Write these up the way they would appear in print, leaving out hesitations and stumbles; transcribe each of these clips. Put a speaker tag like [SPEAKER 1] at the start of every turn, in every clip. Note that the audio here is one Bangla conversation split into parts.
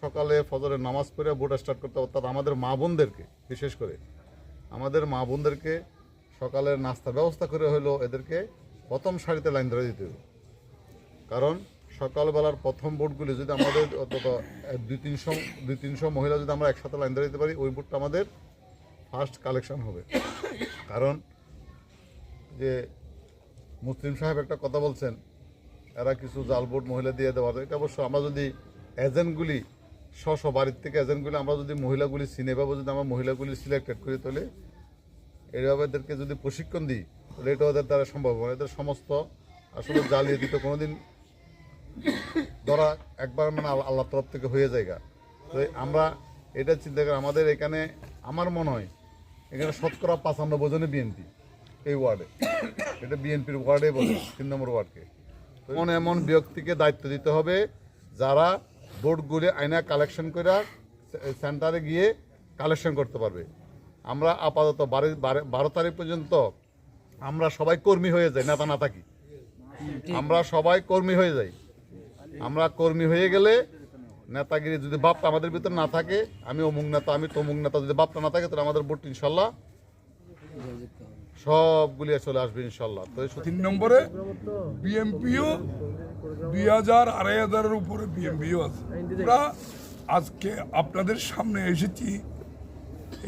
[SPEAKER 1] সকালে ফজরের নামাজ পড়ে ভোট স্টার্ট করতে হবে, অর্থাৎ আমাদের মা বোনদেরকে, বিশেষ করে আমাদের মা বোনদেরকে সকালের নাস্তার ব্যবস্থা করে হলো এদেরকে প্রথম সারিতে লাইন ধরে দিতে হবে। কারণ সকালবেলার প্রথম ভোটগুলি যদি আমাদের অন্তত 200-300 মহিলা যদি আমরা একসাথে লাইন ধরে দিতে পারি, ওই ভোটটা আমাদের ফার্স্ট কালেকশন হবে। কারণ যে মুসলিম সাহেব একটা কথা বলছেন, এরা কিছু জাল ভোট মহিলা দিয়ে দেওয়া যায়, এটা অবশ্য আমরা যদি এজেন্টগুলি স্ব বাড়ির থেকে এজেন্টগুলি আমরা যদি মহিলাগুলি চিনে পাবো, যদি আমরা মহিলাগুলি সিলেক্টেড করি, তাহলে এইভাবে এদেরকে যদি প্রশিক্ষণ দিই, তাহলে এটা ওদের দ্বারা সম্ভব হবে। এদের সমস্ত আসলে জ্বালিয়ে দিতে কোনোদিন ধরা একবার মানে আল্লাহ তরফ থেকে হয়ে যায়। তো আমরা এটা চিন্তা করি, আমাদের এখানে আমার মনে হয় এখানে শতকরা 95 জনে বিএনপি এই ওয়ার্ডে, এটা বিএনপির ওয়ার্ডে বলে 3 নম্বর ওয়ার্ডকে। এমন এমন ব্যক্তিকে দায়িত্ব দিতে হবে যারা ভোটগুলি আইনা কালেকশন করে সেন্টারে গিয়ে কালেকশন করতে পারবে। আমরা আপাতত 12 তারিখ পর্যন্ত আমরা সবাই কর্মী হয়ে যাই, নেতা না থাকি, আমরা সবাই কর্মী হয়ে যাই। আমরা কর্মী হয়ে গেলে নেতাগিরি যদি ভাবটা আমাদের ভিতরে না থাকে, আমি অমুক নেতা, আমি তমুক নেতা, যদি ভাবটা না থাকে, তাহলে আমাদের ভোট ইনশাল্লাহ সবগুলি চলে আসবে ইনশাল্লাহ। তো
[SPEAKER 2] 3 নম্বরে বিএমপিও 2000-2500 উপরে বিএমপিও আছে। আমরা আজকে আপনাদের সামনে এসেছি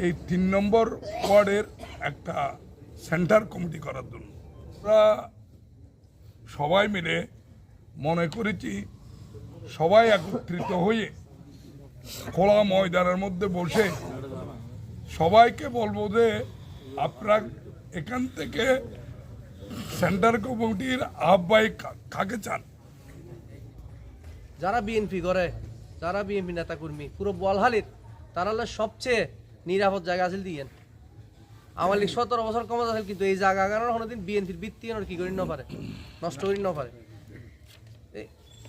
[SPEAKER 2] এই 3 নম্বর ওয়ার্ডের একটা সেন্টার কমিটি করার জন্য। আমরা সবাই মিলে মনে করেছি সবাই একত্রিত হয়ে খোলা ময়দানের মধ্যে বসে সবাইকে বলবো যে আপনারা এখান থেকে সেন্টার কমিটির আহ্বায়ক কাকে চান।
[SPEAKER 3] যারা বিএনপি করে, যারা বিএনপি নেতাকর্মী পুরো বলহালির তারা হলো সবচেয়ে নিরাপদ জায়গা আছে দিয়েন। আমার লীগ 17 বছর কমে আছে, কিন্তু এই জায়গা কারণ কোনোদিন বিএনপির বৃত্তি কি করি না পারে, নষ্ট করি না পারে।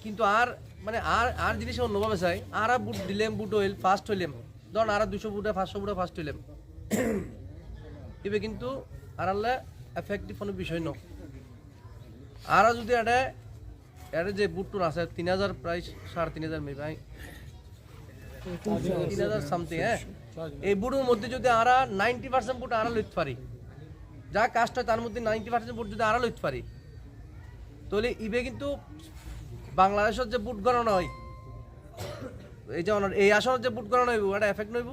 [SPEAKER 3] কিন্তু আর মানে আর জিনিস অন্যভাবে চাই, আর বুট দিলাম, বুট হইল ফার্স্ট হইলাম, ধরুন আর 200 বুটে 500 বুটে ফার্স্ট হইলাম, এবার কিন্তু আর আল্লাহ এফেক্টিভ কোনো বিষয় ন। আর যদি এটা যে বুটটুর আছে 3000 প্রাইস 3500 মেবি 3000 সামথিং, হ্যাঁ, এই বুটের মধ্যে যদি আর 90% বুট আর লইতে পারি, যা কাস্ট হয় তার মধ্যে 90% বুট যদি আর লইতে পারি, তাহলে ইবে কিন্তু বাংলাদেশের যে বুট গণনা হয়, এই যে এই আসনের যে বুট গণনা হইব, এটা এফেক্ট নইব।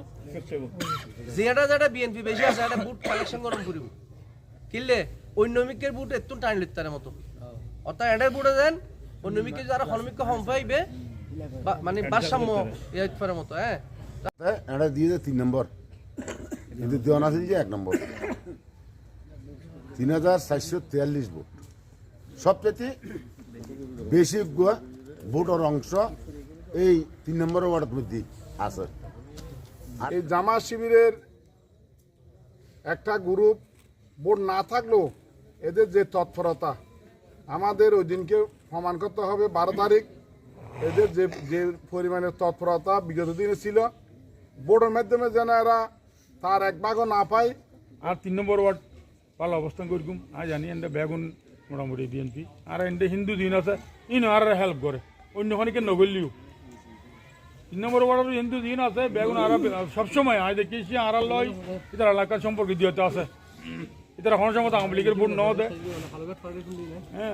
[SPEAKER 3] যেটা বিএনপি বেশি আছে এটা বুট কালেকশন গরম করিব, কিনলে অন্যমিকের বুট একটু টাইম লিখতে তার মতো, অর্থাৎ এটার বুটে দেন অন্যমিকে যারা হনমিক কম পাইবে, মানে ভারসাম্য এর মতো। হ্যাঁ,
[SPEAKER 4] এটা দিয়ে 3 নম্বর, কিন্তু দেওয়া আছে যে 1 নম্বর 3443 ভোট, সবচেয়ে বেশি ভোটের অংশ এই 3 নম্বর ওয়ার্ডের মধ্যে আছে।
[SPEAKER 5] এই জামাত শিবিরের একটা গ্রুপ ভোট না থাকলেও এদের যে তৎপরতা আমাদের ওই দিনকে প্রমাণ করতে হবে। 12 তারিখ এদের যে পরিমাণের তৎপরতা বিগত দিনে ছিল, ভোটের মাধ্যমে যেন এরা তার 1 ভাগও না পায়।
[SPEAKER 6] আর 3 নম্বর ওয়ার্ড ভালো অবস্থান করকুম আজ জানি এনটা বেগুন মোটামুটি বিএনপি আর এনটা হিন্দু দিন আছে ইনো আর হেল্প করে অন্যখানে নগরলিও 3 নম্বর ওয়ার্ডের হিন্দু দিন আছে বেগুন আর সবসময় আজ দেখেছি আর লয় এটার এলাকার সম্পর্কে দিতে আছে, এটা কোনো সময় আওয়ামী লীগের ভোট ন দেয়। হ্যাঁ।